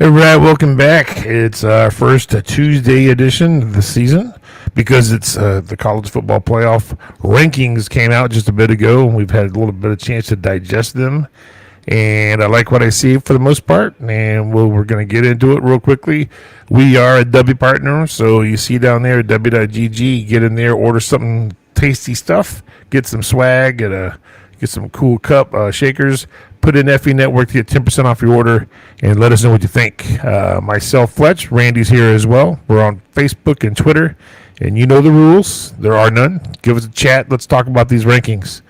Hey, Brad, welcome back. It's our first Tuesday edition of the season because it's the college football playoff rankings came out just a bit ago, and we've had a little bit of chance to digest them. And I like what I see for the most part, and we're going to get into it real quickly. We are a W partner, so you see down there at w.gg, get in there, order something tasty stuff, get some swag, get some cool cup shakers. Put in FE Network to get 10% off your order and let us know what you think. Myself, Fletch, Randy's here as well. We're on Facebook and Twitter, and you know the rules. There are none. Give us a chat. Let's talk about these rankings.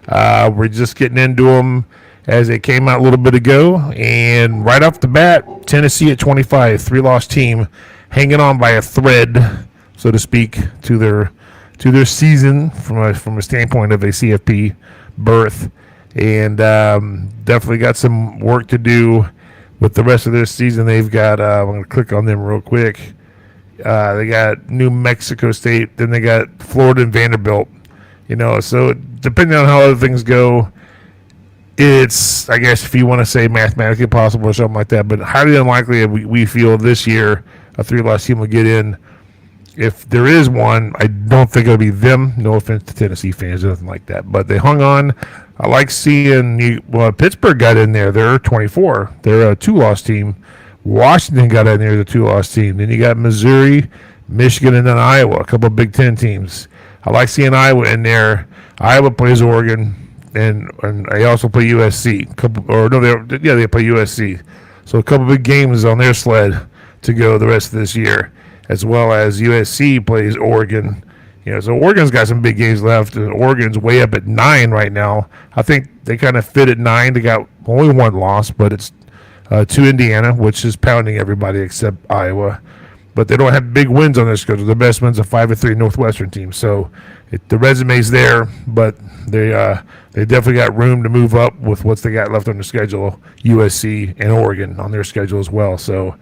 We're just getting into them as they came out a little bit ago. And right off the bat, Tennessee at 25, three-loss team, hanging on by a thread, so to speak, to their season from a standpoint of a CFP berth. And definitely got some work to do with the rest of this season. They've got, I'm going to click on them real quick. They got New Mexico State, then they got Florida and Vanderbilt. So depending on how other things go, it's, I guess, if you want to say mathematically possible or something like that, but highly unlikely we feel this year a three-loss team will get in. If there is one, I don't think it'll be them. No offense to Tennessee fans, nothing like that. But they hung on. I like seeing Pittsburgh got in there. They're 24. They're a two-loss team. Washington got in there as a two-loss team. Then you got Missouri, Michigan, and then Iowa, a couple of Big Ten teams. I like seeing Iowa in there. Iowa plays Oregon, and I also play USC. They play USC. So a couple big games on their sled to go the rest of this year, as well as USC plays Oregon. So Oregon's got some big games left. Oregon's way up at 9 right now. I think they kind of fit at 9. They got only one loss, but it's to Indiana, which is pounding everybody except Iowa. But they don't have big wins on their schedule. The best wins a 5-3 Northwestern team. So the resume's there, but they definitely got room to move up with what they got left on their schedule. USC and Oregon on their schedule as well. So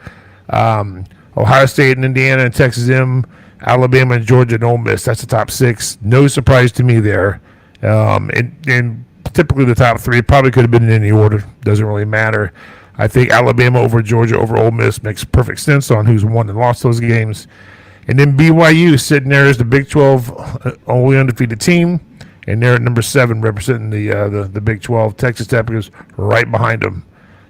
Ohio State and Indiana and Texas M, Alabama and Georgia and Ole Miss. That's the top 6. No surprise to me there. And typically the top 3 probably could have been in any order. Doesn't really matter. I think Alabama over Georgia over Ole Miss makes perfect sense on who's won and lost those games. And then BYU sitting there as the Big 12 only undefeated team, and they're at number 7 representing the Big 12. Texas Tech is right behind them.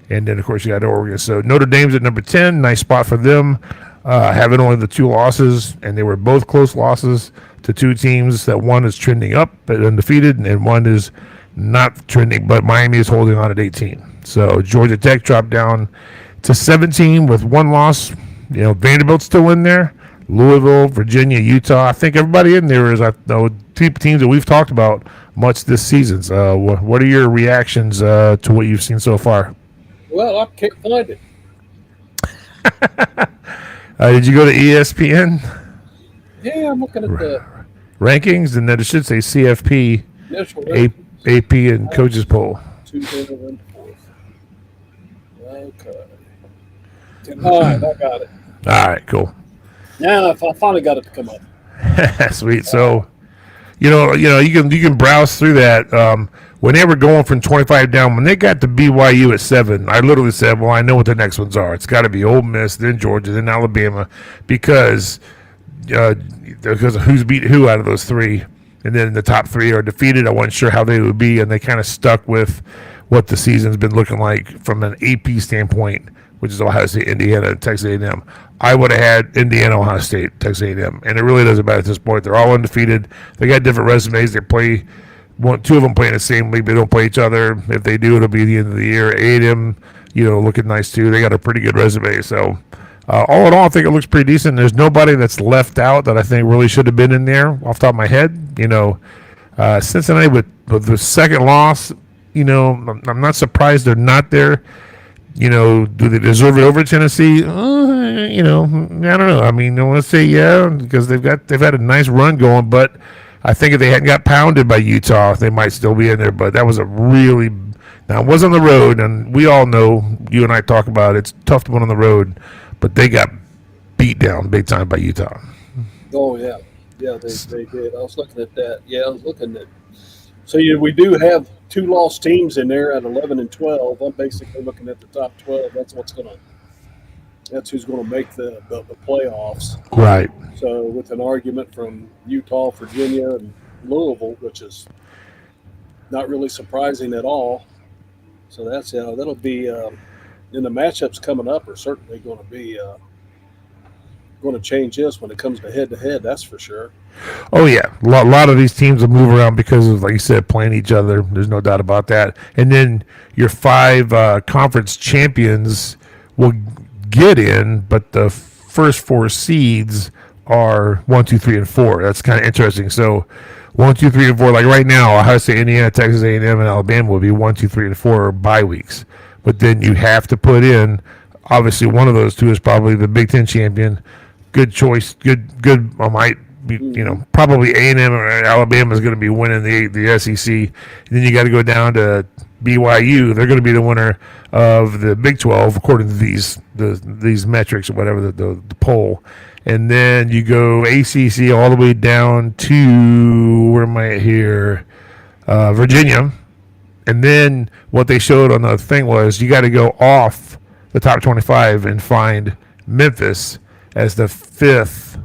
And then, of course, you got Oregon. So Notre Dame's at number 10. Nice spot for them. Having only the 2 losses, and they were both close losses to 2 teams. That one is trending up at undefeated, and one is not trending, but Miami is holding on at 18. So Georgia Tech dropped down to 17 with 1 loss. Vanderbilt's still in there. Louisville, Virginia, Utah. I think everybody in there is teams that we've talked about much this season. What are your reactions to what you've seen so far? Well, I can't find it. Did you go to ESPN? Yeah, I'm looking at the rankings, and then it should say CFP, AP, and coaches poll. Tuesday, okay. All right, I got it. All right, cool. Now I finally got it to come up. Sweet. So, you can browse through that. When they were going from 25 down, when they got to BYU at 7, I literally said, well, I know what the next ones are. It's got to be Ole Miss, then Georgia, then Alabama, because of who's beat who out of those 3. And then the top 3 are defeated. I wasn't sure how they would be, and they kind of stuck with what the season's been looking like from an AP standpoint, which is Ohio State, Indiana, and Texas A&M. I would have had Indiana, Ohio State, Texas A&M, and it really doesn't matter at this point. They're all undefeated. They got different resumes. They play. 2 of them play in the same league. They don't play each other. If they do, it'll be the end of the year. A&M, looking nice too. They got a pretty good resume. So, all in all, I think it looks pretty decent. There's nobody that's left out that I think really should have been in there off the top of my head. Cincinnati with the second loss, I'm not surprised they're not there. Do they deserve it over Tennessee? I don't know. I mean, I want to say yeah because they've had a nice run going, but I think if they hadn't got pounded by Utah, they might still be in there. But that was now it was on the road, and we all know, you and I talk about it, it's tough to win on the road, but they got beat down big time by Utah. Oh yeah, they did. I was looking at that. Yeah, I was looking at. So we do have 2 lost teams in there at 11 and 12. I'm basically looking at the top 12. That's what's going to That's who's going to make the playoffs. Right. So with an argument from Utah, Virginia, and Louisville, which is not really surprising at all. So that'll be and the matchups coming up are certainly going to be going to change this when it comes to head. That's for sure. Oh yeah, lot of these teams will move around because of, like you said, playing each other. There's no doubt about that. And then your five conference champions will get in, but the first four seeds are 1, 2, 3, and 4. That's kind of interesting. So 1, 2, 3, and 4. Like right now, Ohio State, Indiana, Texas A&M, and Alabama will be 1, 2, 3, and 4 bye weeks. But then you have to put in, obviously, one of those two is probably the Big Ten champion. Good choice. Good. I might be, probably A&M or Alabama is going to be winning the SEC. And then you got to go down to BYU. They're going to be the winner of the Big 12 according to these metrics or whatever the poll. And then you go ACC all the way down to, where am I at here? Virginia. And then what they showed on the thing was you got to go off the top 25 and find Memphis as the fifth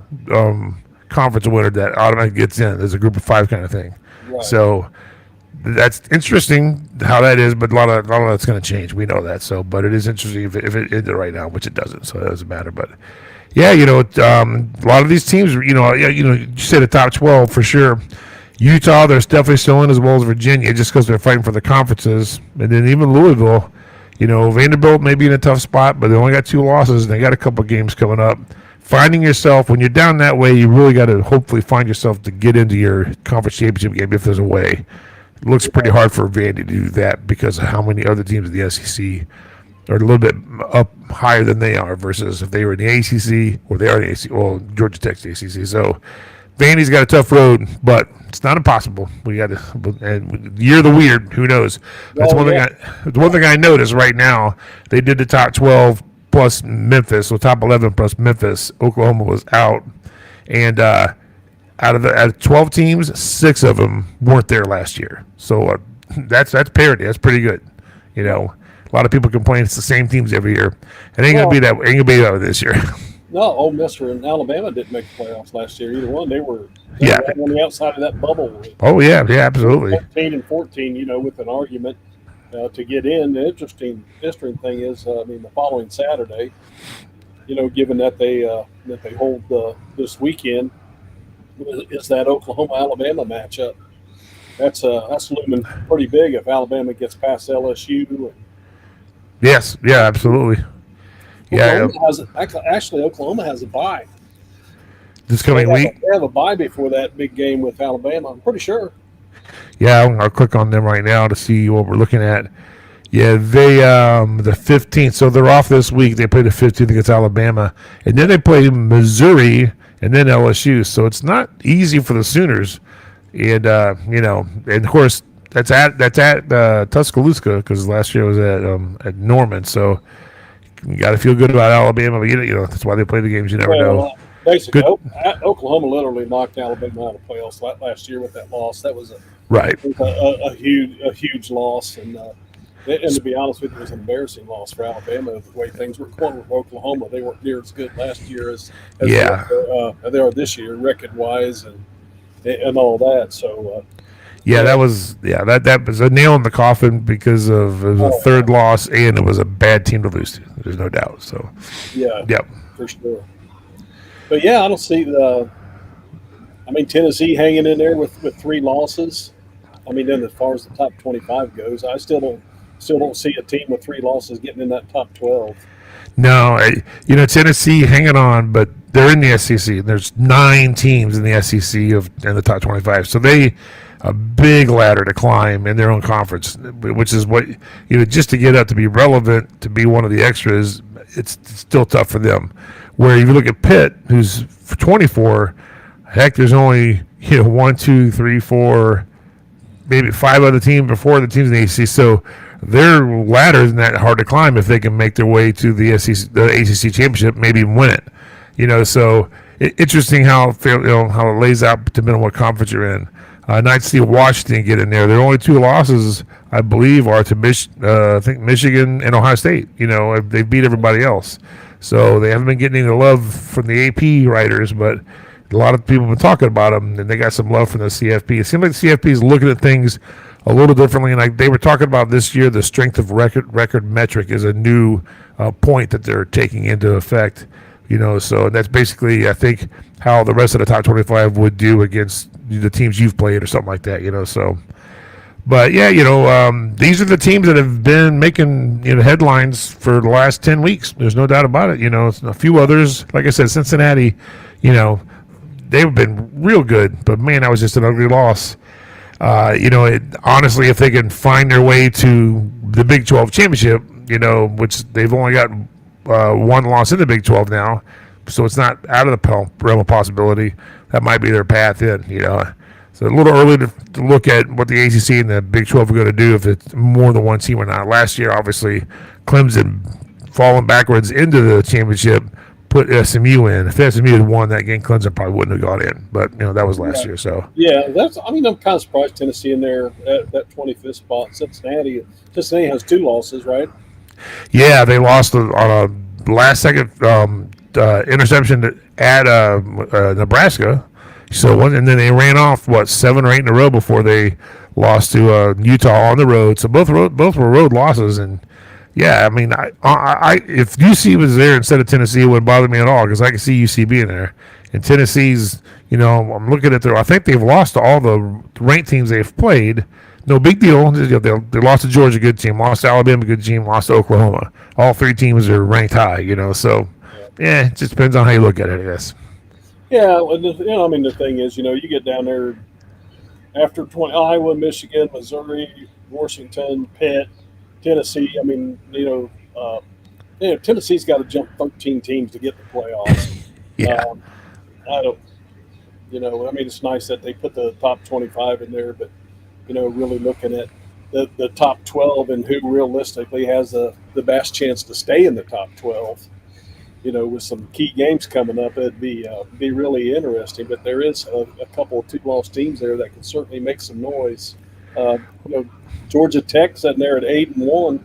conference winner that automatically gets in. There's a group of 5 kind of thing. Right. So that's interesting how that is, but a lot of that's going to change. We know that. So, but it is interesting if it is right now, which it doesn't. So it doesn't matter. But yeah, a lot of these teams, you said the top 12 for sure. Utah, they're definitely still in, as well as Virginia, just because they're fighting for the conferences. And then even Louisville, Vanderbilt may be in a tough spot, but they only got 2 losses, and they got a couple games coming up. Finding yourself, when you're down that way, you really got to hopefully find yourself to get into your conference championship game if there's a way. It looks pretty hard for Vandy to do that because of how many other teams in the SEC are a little bit up higher than they are versus if they were in the ACC or they are in the ACC, well, Georgia Tech's the ACC. So Vandy's got a tough road, but it's not impossible. We got to, and year of the weird. Who knows? That's one thing I noticed right now. They did the top 12 plus Memphis, so top 11 plus Memphis. Oklahoma was out, and out of 12 teams, 6 of them weren't there last year. So that's parity. That's pretty good. A lot of people complain it's the same teams every year. It ain't gonna be that. Ain't gonna be that this year. No, Ole Miss and Alabama didn't make the playoffs last year. Either one, they were right on the outside of that bubble. Oh yeah, absolutely. 14 and 14, with an argument to get in. The interesting thing is, the following Saturday, given that they hold this weekend, is that Oklahoma-Alabama matchup. That's looming pretty big if Alabama gets past LSU. Yes, yeah, absolutely. Oklahoma has a bye this coming week. They have a bye before that big game with Alabama, I'm pretty sure. Yeah, I'll click on them right now to see what we're looking at. Yeah, they the 15th, so they're off this week. They play the 15th against Alabama, and then they play Missouri and then LSU. So it's not easy for the Sooners, and and of course that's at Tuscaloosa because last year was at Norman. So you got to feel good about Alabama, but that's why they play the games. You never know. Basically, Oklahoma literally knocked Alabama out of playoffs last year with that loss. That was a huge loss, and to be honest with you, it was an embarrassing loss for Alabama. The way things were going with Oklahoma, they weren't near as good last year as they are this year, record wise, and all that. So. That was a nail in the coffin because of it was a third loss and it was a bad team to lose to. There's no doubt. So for sure. But I don't see Tennessee hanging in there with 3 losses. Then as far as the top 25 goes, I still don't see a team with 3 losses getting in that top 12. No, Tennessee hanging on, but they're in the SEC. There's 9 teams in the SEC in the top 25, so they a big ladder to climb in their own conference, which is what just to get up to be relevant, to be one of the extras. It's still tough for them. Where if you look at Pitt, who's 24, heck, there's only 1, 2, 3, 4, maybe 5 other teams before the teams in the ACC. So their ladder isn't that hard to climb if they can make their way to the ACC championship, maybe even win it. So interesting how it lays out depending on what conference you're in. Nice to see Washington get in there. Their only 2 losses, I believe, are to I think Michigan and Ohio State. They beat everybody else. So they haven't been getting any love from the AP writers, but a lot of people have been talking about them, and they got some love from the CFP. It seems like the CFP is looking at things a little differently, and like they were talking about this year, the strength of record metric is a new point that they're taking into effect. So that's basically, I think, how the rest of the top 25 would do against the teams you've played or something like that. So. But yeah, these are the teams that have been making headlines for the last 10 weeks. There's no doubt about it. A few others, like I said, Cincinnati, they've been real good. But man, that was just an ugly loss. Honestly, if they can find their way to the Big 12 championship, which they've only got one loss in the Big 12 now, so it's not out of the realm of possibility. That might be their path in. So a little early to look at what the ACC and the Big 12 are going to do if it's more than one team or not. Last year, obviously, Clemson falling backwards into the championship put SMU in. If SMU had won that game, Clemson probably wouldn't have got in. But that was last year. So yeah, I'm kind of surprised Tennessee in there at that 25th spot. Cincinnati has 2 losses, right? Yeah, they lost on a last-second interception at Nebraska. So and then they ran off 7 or 8 in a row before they lost to Utah on the road. So both were road losses, and yeah, I mean, I if UC was there instead of Tennessee, it wouldn't bother me at all because I can see UC being there. And Tennessee's, I'm looking at I think they've lost to all the ranked teams they've played. No big deal. They lost to Georgia, good team. Lost to Alabama, good team. Lost to Oklahoma. All 3 teams are ranked high. So yeah, it just depends on how you look at it, I guess. Yeah, the thing is, you get down there after Iowa, Michigan, Missouri, Washington, Pitt, Tennessee. Tennessee's got to jump 13 teams to get the playoffs. Yeah. It's nice that they put the top 25 in there, but really looking at the top 12 and who realistically has the best chance to stay in the top 12. With some key games coming up, it'd be really interesting. But there is a couple of 2-loss teams there that can certainly make some noise. Georgia Tech sitting there at 8-1.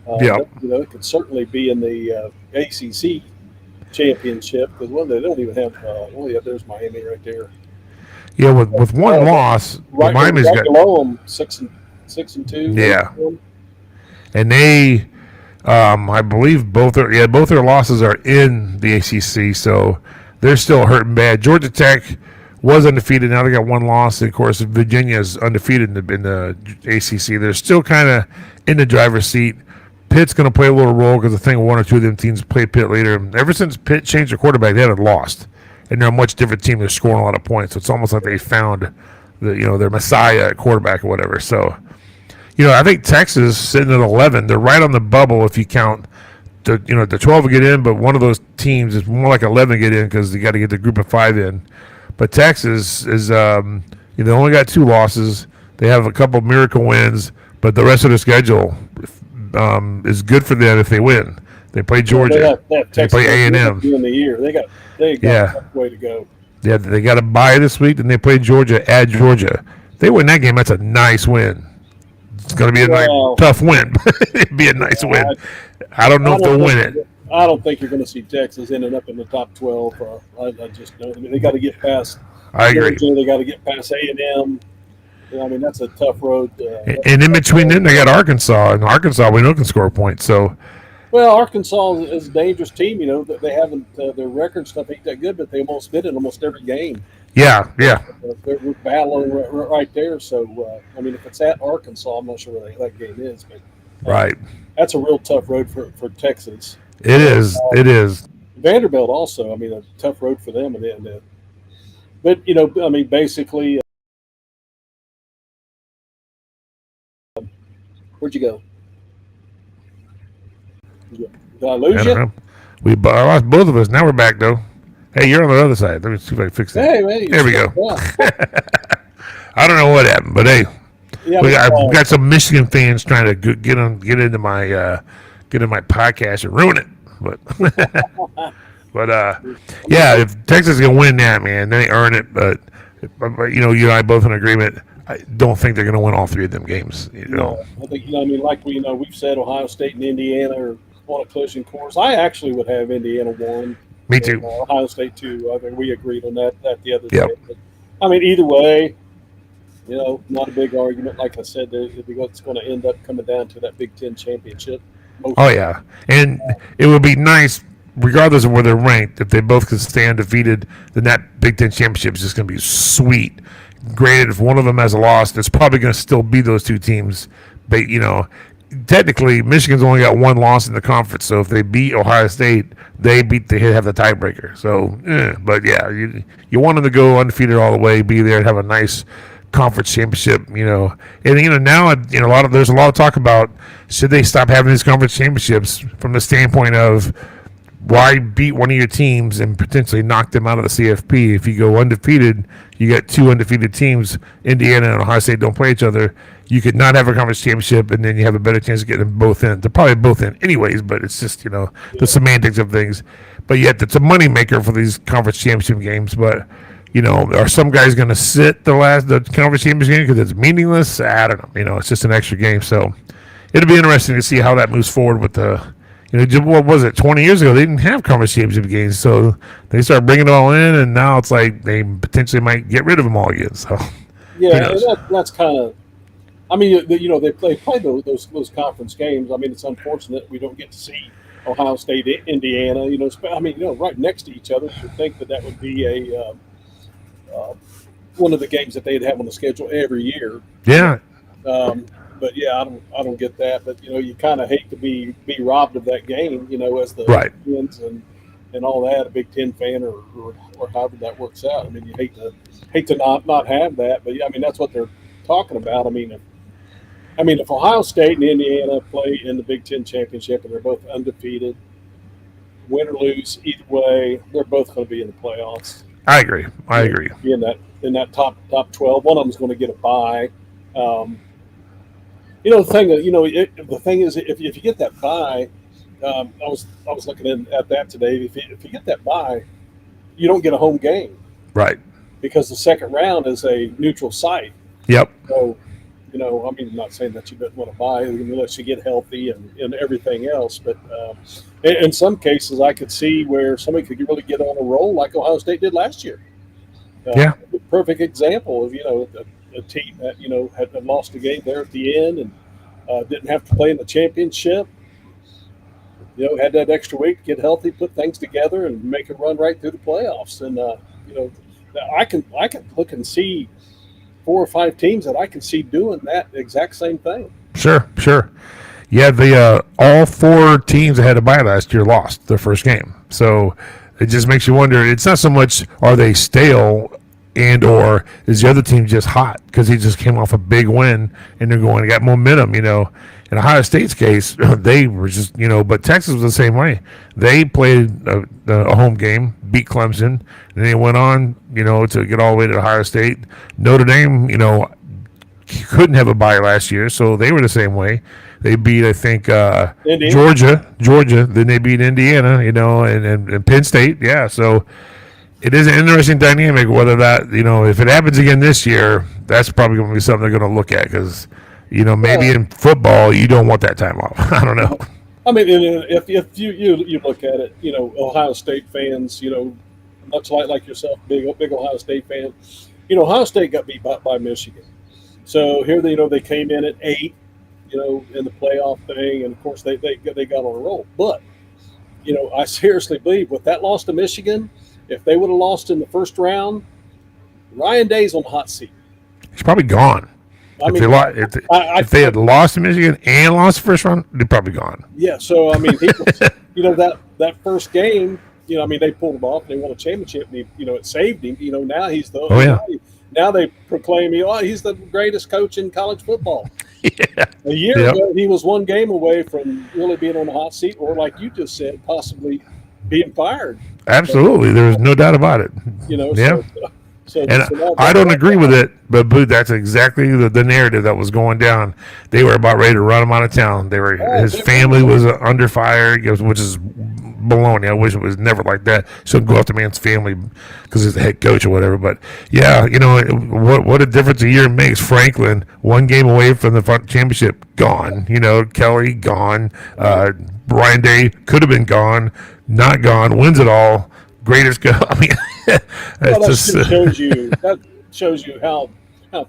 It could certainly be in the ACC championship because they don't even have. There's Miami right there. Yeah, with one loss, Miami's got below them 6-2. Yeah, and they. I believe both their losses are in the ACC, so they're still hurting bad. Georgia Tech was undefeated. Now they got 1 loss. And of course, Virginia's undefeated in the ACC. They're still kind of in the driver's seat. Pitt's going to play a little role because I think 1 or 2 of them teams play Pitt later. Ever since Pitt changed their quarterback, they haven't lost, and they're a much different team. They're scoring a lot of points. So it's almost like they found their messiah at quarterback or whatever. So. I think Texas sitting at 11. They're right on the bubble if you count the 12 to get in, but one of those teams is more like 11 to get in because you got to get the group of 5 in. But Texas is they only got 2 losses. They have a couple miracle wins, but the rest of the schedule is good for them if they win. They play Georgia. They play A&M. In the year, they got a way to go. Yeah, they got a bye this week, and they play Georgia at Georgia. If they win that game, that's a nice win. It's going to be a tough win, but it'd be a nice win. I don't know if they'll win it. I don't think you're going to see Texas ending up in the top 12. I just don't. They got to get past. I agree. They got to get past A&M. That's a tough road. And in between them, they got Arkansas, and Arkansas we know can score points. So, well, Arkansas is a dangerous team. They haven't their record stuff ain't that good, but they almost did it almost every game. Yeah. They're battling right there. So, if it's at Arkansas, I'm not sure where that game is. But right, that's a real tough road for Texas. It is. It is. Vanderbilt also. A tough road for them. But basically, where'd you go? Did I lose you? We lost both of us. Now we're back though. Hey, you're on the other side. Let me see if I can fix that. Hey, there we go. I don't know what happened, but hey, I've got some Michigan fans trying to get into my podcast and ruin it. But yeah, if Texas is gonna win that, man, then they earn it. But you and I both in agreement. I don't think they're going to win all 3 of them games. I think like we've said, Ohio State and Indiana are on a collision course. I actually would have Indiana 1. Me too. Ohio State 2. I think we agreed on that the other Yep. day. But, I mean, either way, not a big argument. Like I said, it's going to end up coming down to that Big Ten championship. Oh, yeah. And it would be nice, regardless of where they're ranked, if they both could stay undefeated, then that Big Ten championship is just going to be sweet. Granted, if one of them has a loss, it's probably going to still be those two teams. But, technically, Michigan's only got one loss in the conference. So if they beat Ohio State, they have the tiebreaker. So, but yeah, you want them to go undefeated all the way, be there, and have a nice conference championship. And now there's a lot of talk about should they stop having these conference championships from the standpoint of why beat one of your teams and potentially knock them out of the CFP. If you go undefeated, you got two undefeated teams. Indiana and Ohio State don't play each other. You could not have a conference championship, and then you have a better chance of getting them both in. They're probably both in anyways, but it's just, the semantics of things. But yet, it's a moneymaker for these conference championship games. But, are some guys going to sit the conference championship game because it's meaningless? I don't know. It's just an extra game. So it'll be interesting to see how that moves forward with the what was it, 20 years ago? They didn't have conference championship games, so they start bringing it all in, and now it's like they potentially might get rid of them all again. So, yeah, and that's kind of. I mean, they play those conference games. I mean, it's unfortunate we don't get to see Ohio State, Indiana. Right next to each other. To think that would be one of the games that they'd have on the schedule every year. Yeah. But yeah, I don't get that. But you kind of hate to be robbed of that game. As the fans and all that, a Big Ten fan or however that works out. I mean, you hate to not have that. But yeah, I mean that's what they're talking about. I mean, if Ohio State and Indiana play in the Big Ten championship and they're both undefeated, win or lose, either way, they're both going to be in the playoffs. I agree. Be in that top 12. One of them's going to get a bye. The thing is, if you get that bye, I was looking at that today. If you get that bye, you don't get a home game, right? Because the second round is a neutral site. Yep. So, I'm not saying that you don't want to buy unless you get healthy and everything else, but in some cases, I could see where somebody could really get on a roll like Ohio State did last year. Perfect example of a team that had lost a game there at the end and didn't have to play in the championship. Had that extra week to get healthy, put things together, and make a run right through the playoffs. And I can look and see 4 or 5 teams that I can see doing that exact same thing. Sure. Yeah, all 4 teams that had a bye last year lost their first game. So it just makes you wonder. It's not so much are they stale and or is the other team just hot because he just came off a big win and they're going to get momentum. In Ohio State's case, they were just, but Texas was the same way. They played a home game, beat Clemson, and they went on, to get all the way to Ohio State. Notre Dame, couldn't have a bye last year, so they were the same way. They beat, I think, Georgia. Then they beat Indiana, and Penn State. Yeah, so it is an interesting dynamic whether that, if it happens again this year, that's probably going to be something they're going to look at because – maybe in football you don't want that time off. I don't know. I mean, if you look at it, Ohio State fans, much like yourself, big Ohio State fan, Ohio State got beat by Michigan. So here they came in at 8, in the playoff thing, and of course they got on a roll. But I seriously believe with that loss to Michigan, if they would have lost in the first round, Ryan Day's on the hot seat. He's probably gone. If they had lost to Michigan and lost the first round, they're probably gone. Yeah, so he was, that first game, they pulled him off and they won a championship. And it saved him. Now he's the. Oh yeah. Now they proclaim he's the greatest coach in college football. Yeah. A year ago, he was one game away from really being on the hot seat, or like you just said, possibly being fired. Absolutely, there's no doubt about it. Yeah. So I don't agree with it, but that's exactly the narrative that was going down. They were about ready to run him out of town. His family was under fire, which is baloney. I wish it was never like that. Shouldn't go after man's family because he's the head coach or whatever. But yeah, what a difference a year makes. Franklin, one game away from the championship, gone. Kelly gone. Ryan Day could have been gone, not gone. Wins it all. Greatest go. I mean, that shows you how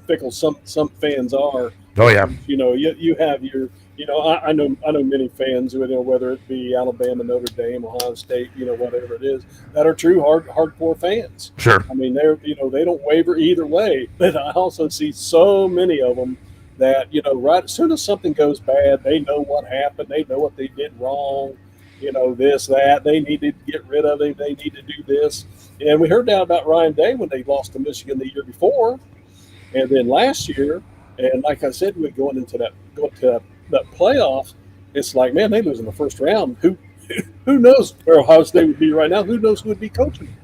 fickle some fans are. Oh yeah. You have your. I know many fans, whether it be Alabama, Notre Dame, Ohio State, whatever it is, that are true hardcore fans. Sure. I mean, they don't waver either way. But I also see so many of them that, right as soon as something goes bad, they know what happened. They know what they did wrong. This, that. They need to get rid of it. They need to do this. And we heard that about Ryan Day when they lost to Michigan the year before. And then last year, and like I said, we're going to that playoff, it's like, man, they lose in the first round. Who knows where Ohio State would be right now? Who knows who would be coaching?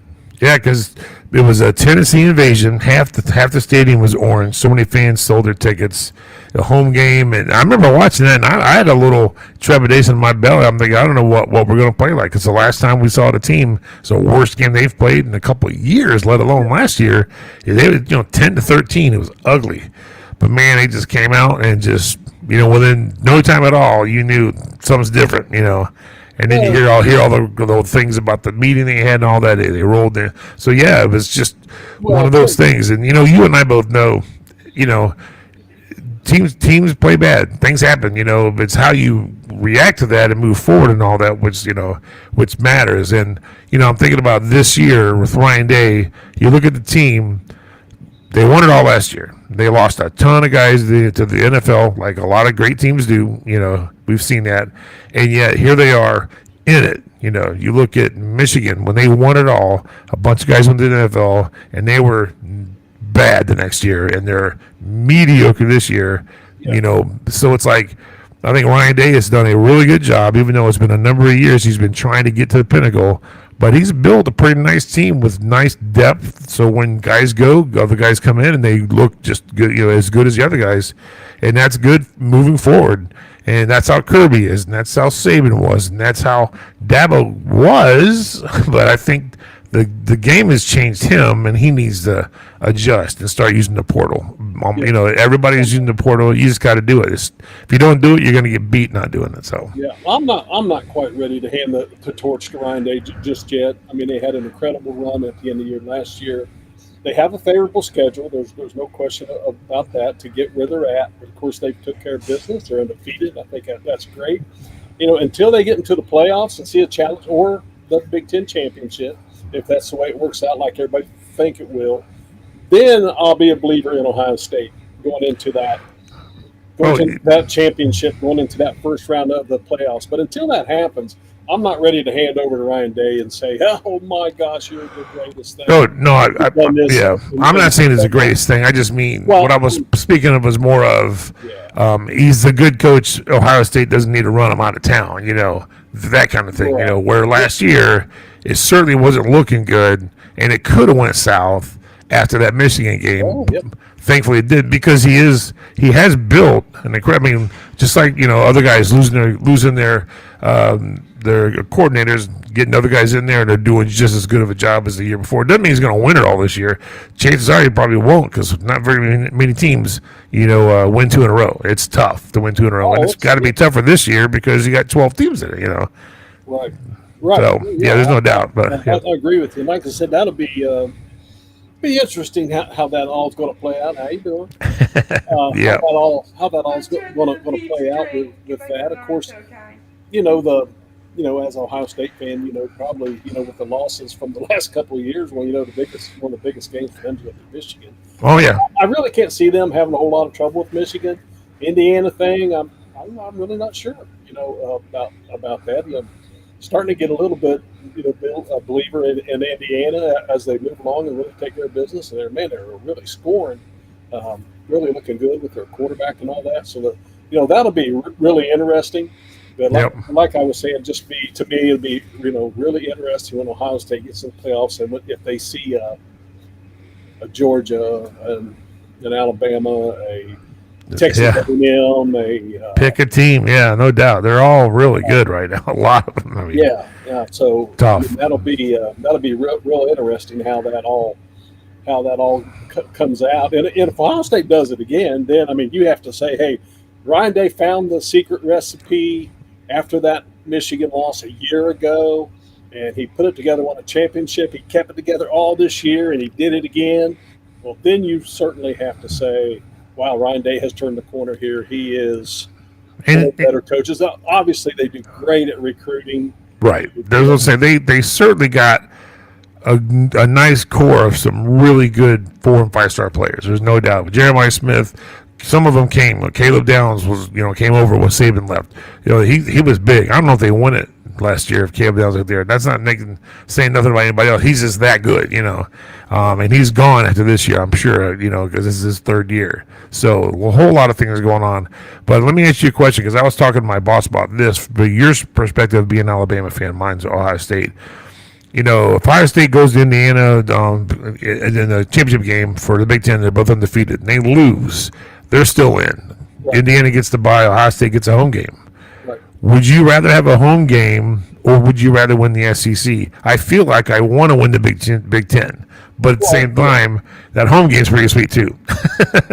Yeah, because it was a Tennessee invasion. Half the stadium was orange. So many fans sold their tickets. The home game, and I remember watching that, and I had a little trepidation in my belly. I'm thinking, I don't know what we're going to play like. Because the last time we saw the team, it's the worst game they've played in a couple of years, let alone last year. They were 10-13. It was ugly. But man, they just came out and just within no time at all, you knew something's different. And then you hear all the things about the meeting they had and all that. They rolled there. So yeah, it was just one of those things. And you and I both know, teams play bad. Things happen. It's how you react to that and move forward and all that, which matters. And I'm thinking about this year with Ryan Day. You look at the team. They won it all last year. They lost a ton of guys to the NFL, like a lot of great teams do. We've seen that. And yet here they are in it. You look at Michigan, when they won it all, a bunch of guys went to the NFL, and they were bad the next year, and they're mediocre this year. Yeah. So it's like, I think Ryan Day has done a really good job, even though it's been a number of years he's been trying to get to the pinnacle. But he's built a pretty nice team with nice depth. So when guys go, other guys come in and they look just good, as good as the other guys, and that's good moving forward. And that's how Kirby is, and that's how Saban was, and that's how Dabo was. But I think the game has changed him, and he needs to adjust and start using the portal. Everybody's using the portal. You just got to do it. If you don't do it, you're going to get beat not doing it. So yeah, I'm not quite ready to hand the torch to Ryan Day just yet. I mean, they had an incredible run at the end of the year last year. They have a favorable schedule. There's no question about that to get where they're at. Of course, they took care of business. They're undefeated. I think that's great. Until they get into the playoffs and see a challenge or the Big Ten championship, if that's the way it works out like everybody think it will, then I'll be a believer in Ohio State going into that championship, going into that first round of the playoffs. But until that happens, I'm not ready to hand over to Ryan Day and say, "Oh my I'm the greatest thing." No, I'm not saying it's the greatest thing. I just mean what I was speaking of was more of he's a good coach. Ohio State doesn't need to run him out of town, that kind of thing. Right. Where last year it certainly wasn't looking good, and it could have went south after that Michigan game. Oh, yep. Thankfully it did, because he has built an incredible. I mean, just like other guys losing their coordinators, getting other guys in there, and they're doing just as good of a job as the year before. It doesn't mean he's going to win it all this year. Chances are he probably won't, because not very many teams, win 2 in a row. It's tough to win 2 in a row, and it's got to be tougher this year because you got 12 teams in it. Right. So there's no doubt. But I agree with you. Like I said, that'll be interesting how that all's going to play out. How you doing? Yeah. How that all's going to play out with that. Of course, as an Ohio State fan, probably, with the losses from the last couple of years, one of the biggest games for them to get to Michigan. Oh yeah. I really can't see them having a whole lot of trouble with Michigan. Indiana thing, I'm really not sure, about that. Starting to get a little bit, a believer in Indiana as they move along and really take care of business. And they're really scoring, really looking good with their quarterback and all that. So that'll be really interesting. But like I was saying, to me, it'll be really interesting when Ohio State gets in the playoffs, and if they see a Georgia and an Alabama, Texas Yeah. A&M, Pick a team. Yeah, no doubt. They're all really good right now. A lot of them. I mean, yeah. So I mean, tough. that'll be real interesting how that all comes out. And if Ohio State does it again, then I mean, you have to say, hey, Ryan Day found the secret recipe after that Michigan loss a year ago, and he put it together, won a championship. He kept it together all this year, and he did it again. Well, then you certainly have to say, wow, Ryan Day has turned the corner here. He is one of the better coaches. Obviously, they do great at recruiting. Right. There's what I'm saying. They certainly got a nice core of some really good 4 and 5 star players. There's no doubt. Jeremiah Smith, some of them came. Caleb Downs was, came over when Saban left. He was big. I don't know if they won it last year if Caleb Downs was there. That's not saying nothing about anybody else. He's just that good, and he's gone after this year, I'm sure, because this is his 3rd year. So a whole lot of things going on. But let me ask you a question, because I was talking to my boss about this, but your perspective being an Alabama fan, mine's Ohio State. If Ohio State goes to Indiana in the championship game for the Big Ten, they're both undefeated, and they lose, they're still in. Right. Indiana gets to bye, Ohio State gets a home game. Right. Would you rather have a home game, or would you rather win the SEC? I feel like I want to win the Big Ten, but at the same time, that home game's pretty sweet too.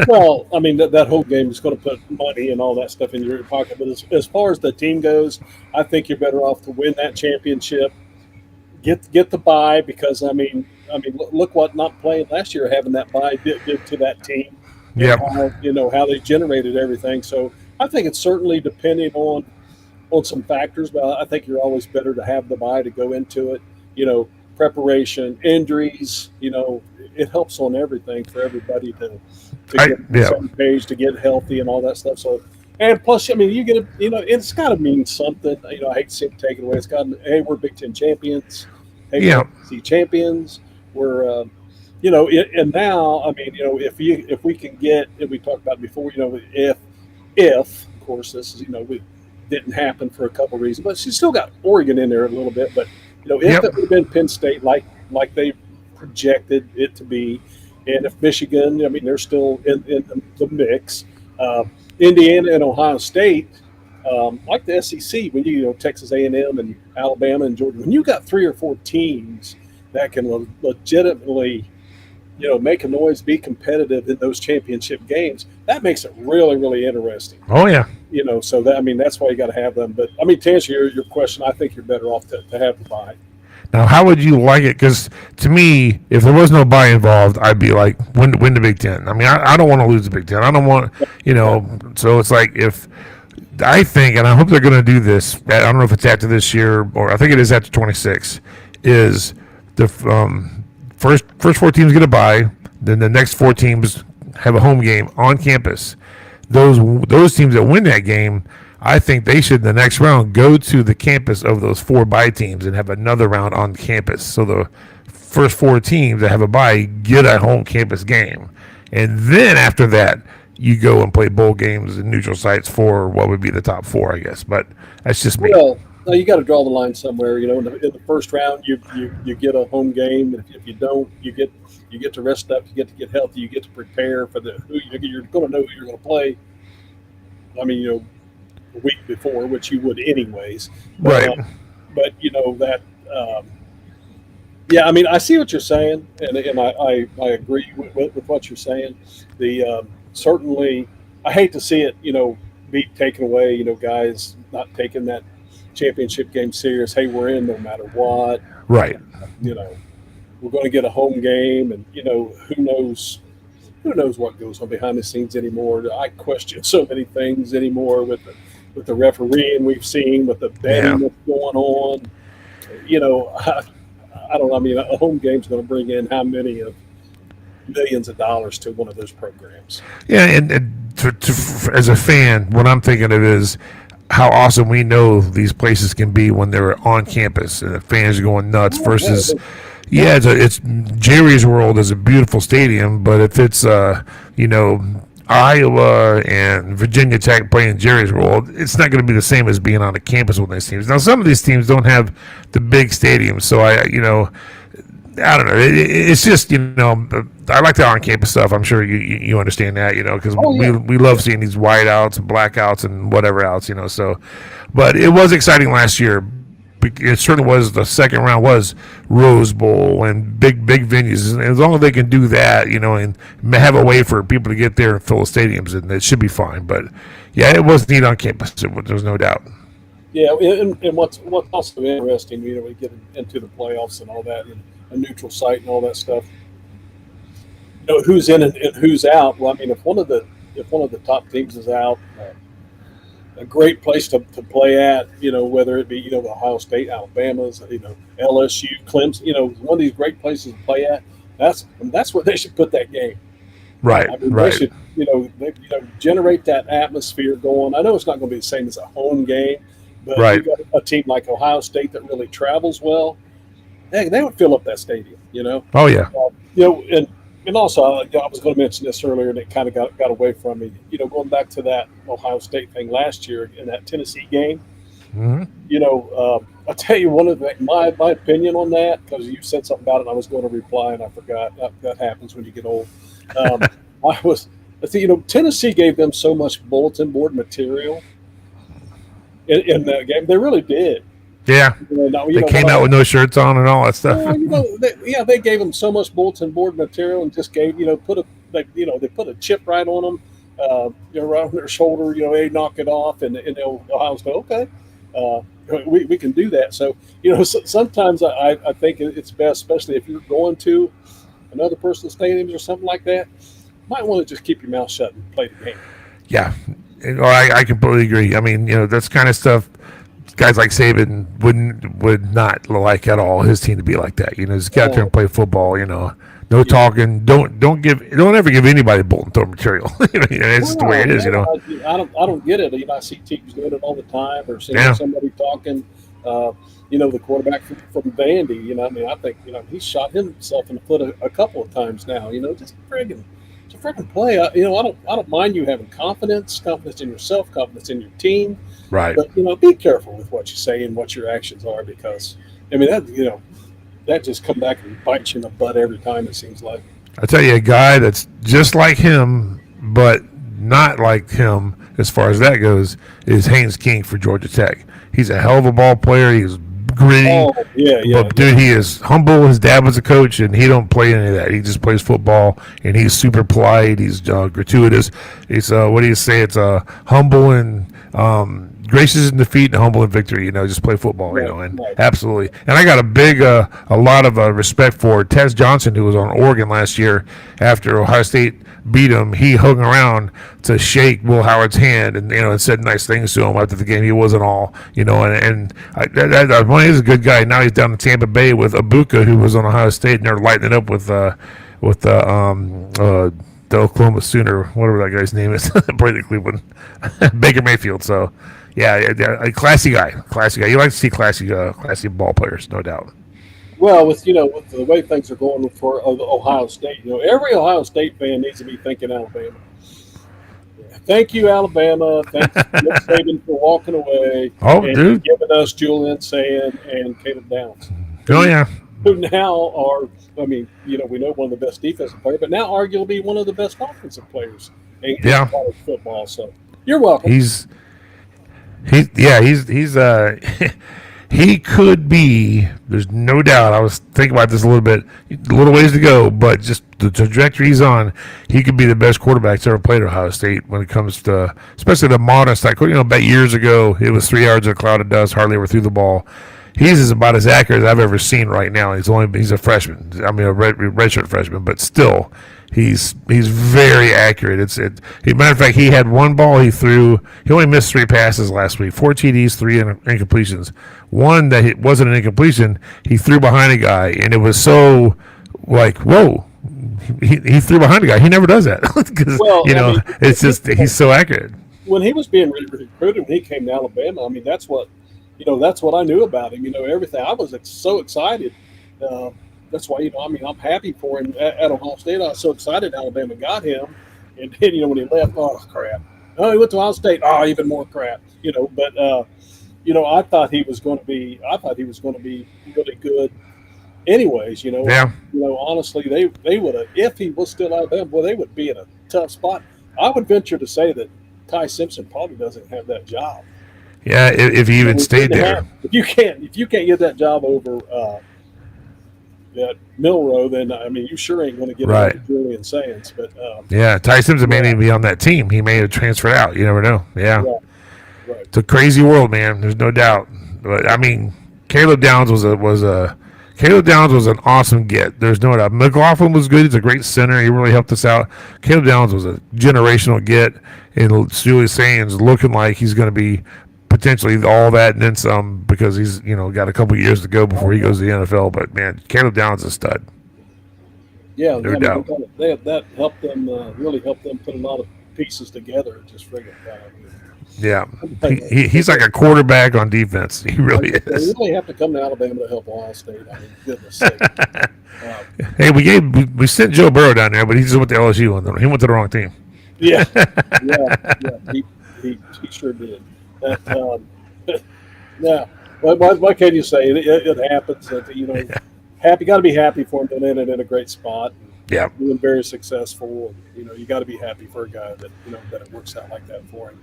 Well, I mean, that whole game is going to put money and all that stuff in your pocket. But as far as the team goes, I think you're better off to win that championship. Get the bye, because I mean, look what not playing last year, having that bye did to that team. Yeah. How they generated everything. So I think it's certainly depending on some factors, but I think you're always better to have the bye to go into it. Preparation, injuries. It helps on everything for everybody to get on the same page, to get healthy and all that stuff. So. And plus, I mean, you get it's got to mean something. I hate to see it taken away. It's got, hey, we're Big Ten champions. Hey, we're SEC champions. We're, and now, I mean, if we can get, and we talked about it before, if of course this is, it didn't happen for a couple of reasons, but she's still got Oregon in there a little bit. But if it would have been Penn State, like they projected it to be, and if Michigan, I mean, they're still in the mix. Indiana and Ohio State, like the SEC, when Texas A&M and Alabama and Georgia, when you got 3 or 4 teams that can legitimately, make a noise, be competitive in those championship games, that makes it really, really interesting. Oh yeah. So that's why you got to have them. But I mean, to answer your question, I think you're better off to have the bye. Now, how would you like it? Because to me, if there was no bye involved, I'd be like, win the Big Ten. I mean, I don't want to lose the Big Ten. I don't want, so it's like if I think, and I hope they're going to do this, I don't know if it's after this year, or I think it is after 26, is the first 4 teams get a bye, then the next 4 teams have a home game on campus. Those teams that win that game, I think they should, the next round, go to the campus of those 4 bye teams and have another round on campus. So the first 4 teams that have a bye get a home campus game. And then after that, you go and play bowl games in neutral sites for what would be the top 4, I guess. But that's just me. Well, you got to draw the line somewhere. In the first round, you get a home game. If you don't, you get to rest up. You get to get healthy. You get to prepare for you're going to know who you're going to play. I mean, a week before, which you would anyways. Right. But that. Yeah, I mean, I see what you're saying, and I agree with what you're saying. The certainly, I hate to see it, be taken away. Knows not taking that championship game serious. Hey, we're in no matter what. Right. We're going to get a home game, and who knows what goes on behind the scenes anymore. I question so many things anymore with the refereeing we've seen, with the betting that's going on. I don't know. I mean, a home game's going to bring in how many of millions of dollars to one of those programs. Yeah, and as a fan, what I'm thinking of is how awesome we know these places can be when they're on campus and the fans are going nuts versus – yeah, it's Jerry's World is a beautiful stadium, but if it's Iowa and Virginia Tech playing Jerry's World, it's not going to be the same as being on a campus with these teams. Now, some of these teams don't have the big stadiums, so I don't know. It's just I like the on campus stuff. I'm sure you understand that because we love seeing these whiteouts and blackouts and whatever else So, but it was exciting last year. It certainly was. The second round was Rose Bowl and big venues. And as long as they can do that, and have a way for people to get there and fill the stadiums, and it should be fine. But yeah, it was neat on campus. There's no doubt. Yeah, and what's also interesting, we get into the playoffs and all that, and a neutral site and all that stuff. Who's in and who's out? Well, I mean, if one of the top teams is out, a great place to play at, whether it be Ohio State, Alabama's, LSU, Clemson, one of these great places to play at. That's where they should put that game. Right, I mean, right. They should, generate that atmosphere going. I know it's not going to be the same as a home game, but right. You got a team like Ohio State that really travels well. Hey, they would fill up that stadium. Oh yeah. And also, I was going to mention this earlier, and it kind of got away from me. Going back to that Ohio State thing last year in that Tennessee game. Mm-hmm. I'll tell you one of my opinion on that, because you said something about it, and I was going to reply, and I forgot. That happens when you get old. Tennessee gave them so much bulletin board material in that game. They really did. Yeah, they came out with no shirts on and all that stuff. They gave them so much bulletin board material and just gave they put a chip right on them, right on their shoulder. They knock it off, and they'll go, okay, we can do that. So sometimes I think it's best, especially if you're going to another person's stadiums or something like that, might want to just keep your mouth shut and play the game. Yeah, I completely agree. I mean, that's kind of stuff guys like Saban would not like at all his team to be like that. Just get out there and play football. No talking. Don't ever give anybody bulletin board material. It's the way it is. I don't get it. I see teams doing it all the time, or seeing somebody talking. The quarterback from Vandy. I think he's shot himself in the foot a couple of times now. Just friggin' play. I don't mind you having confidence in yourself, confidence in your team. Right. But be careful with what you say and what your actions are, because that just come back and bite you in the butt every time, it seems like. I tell you, a guy that's just like him, but not like him as far as that goes, is Haynes King for Georgia Tech. He's a hell of a ball player. He's gritty. Oh, yeah. But dude, he is humble. His dad was a coach, and he don't play any of that. He just plays football, and he's super polite. He's gratuitous. He's what do you say? It's humble and gracious in defeat and humble in victory. Just play football. Right. Absolutely. And I got a lot of respect for Tez Johnson, who was on Oregon last year after Ohio State beat him. He hung around to shake Will Howard's hand and said nice things to him after the game. He wasn't all he's a good guy. Now he's down in Tampa Bay with Ibuka, who was on Ohio State, and they're lighting it up with the Oklahoma Sooner, whatever that guy's name is, played at Cleveland, Baker Mayfield. So, yeah, a classy guy. You like to see classy ball players, no doubt. Well, with the way things are going for Ohio State, every Ohio State fan needs to be thinking Alabama. Thank you, Alabama. Thanks Nick Saban for walking away and giving us Julian Sand and Caleb Downs. Oh yeah. Who now are, we know one of the best defensive players, but now arguably one of the best offensive players in college football. So you're welcome. He could be. There's no doubt. I was thinking about this a little ways to go, but just the trajectory he's on, he could be the best quarterback that's ever played at Ohio State when it comes to, especially the modern style. About years ago, it was 3 yards in a cloud of dust, hardly ever threw the ball. He's about as accurate as I've ever seen right now. He's a freshman. A redshirt freshman, but still, he's very accurate. Matter of fact, he had one ball he threw. He only missed 3 passes last week, 4 TDs, 3 incompletions. One that wasn't an incompletion, he threw behind a guy, and it was so like, whoa. He threw behind a guy. He never does that because it's just he's so accurate. When he was being recruited, when he came to Alabama, that's what I knew about him. Everything. I was so excited. That's why I'm happy for him at Ohio State. I was so excited Alabama got him, and then when he left, oh crap. Oh, he went to Ohio State. Oh, even more crap. But I thought he was going to be really good. anyways, Yeah. Honestly, they would have, if he was still Alabama, boy, they would be in a tough spot. I would venture to say that Ty Simpson probably doesn't have that job. Yeah, if he even stayed there. If you can't get that job over at Milrow, then I mean you sure ain't going to get it over Julian Sands. But yeah, Ty Simpson may not even be on that team. He may have transferred out. You never know. Yeah, right. It's a crazy world, man. There's no doubt. But I mean, Caleb Downs was an awesome get. There's no doubt. McLaughlin was good. He's a great center. He really helped us out. Caleb Downs was a generational get, and Julian Sands looking like he's going to be potentially all that and then some, because he's got a couple years to go before he goes to the NFL. But man, Caleb Downs is a stud. Yeah, no doubt. That helped them really helped them put a lot of pieces together. Just friggin' yeah, he's like a quarterback on defense. He really is. You really have to come to Alabama to help Ohio State. I mean, goodness sake. Hey, we sent Joe Burrow down there, but he just went to LSU. He went to the wrong team. Yeah. He sure did. Yeah. What can you say? It happens. Happy. Got to be happy for him to land in a great spot. Yeah. Being very successful. You got to be happy for a guy that that it works out like that for him.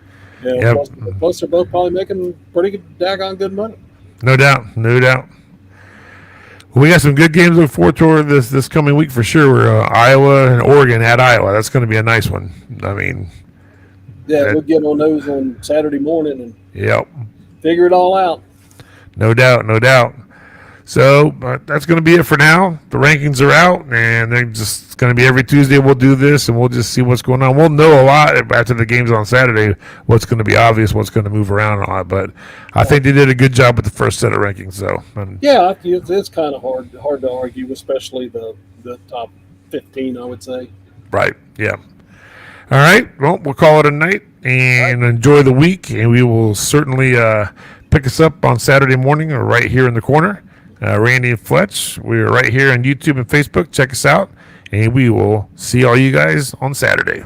Plus, they're both probably making pretty good, daggone good money. No doubt. We got some good games to look forward to this coming week for sure. We're Iowa and Oregon at Iowa. That's going to be a nice one. I mean, we'll get on those on Saturday morning and figure it all out. No doubt. So that's going to be it for now. The rankings are out, and they're just going to be every Tuesday. We'll do this, and we'll just see what's going on. We'll know a lot after the games on Saturday, what's going to be obvious, what's going to move around a lot. But I think they did a good job with the first set of rankings. So it's kind of hard to argue, especially the top 15, I would say. Right. Yeah. All right. Well, we'll call it a night and enjoy the week, and we will certainly pick us up on Saturday morning or right here in the corner. Randy and Fletch, we're right here on YouTube and Facebook. Check us out, and we will see all you guys on Saturday.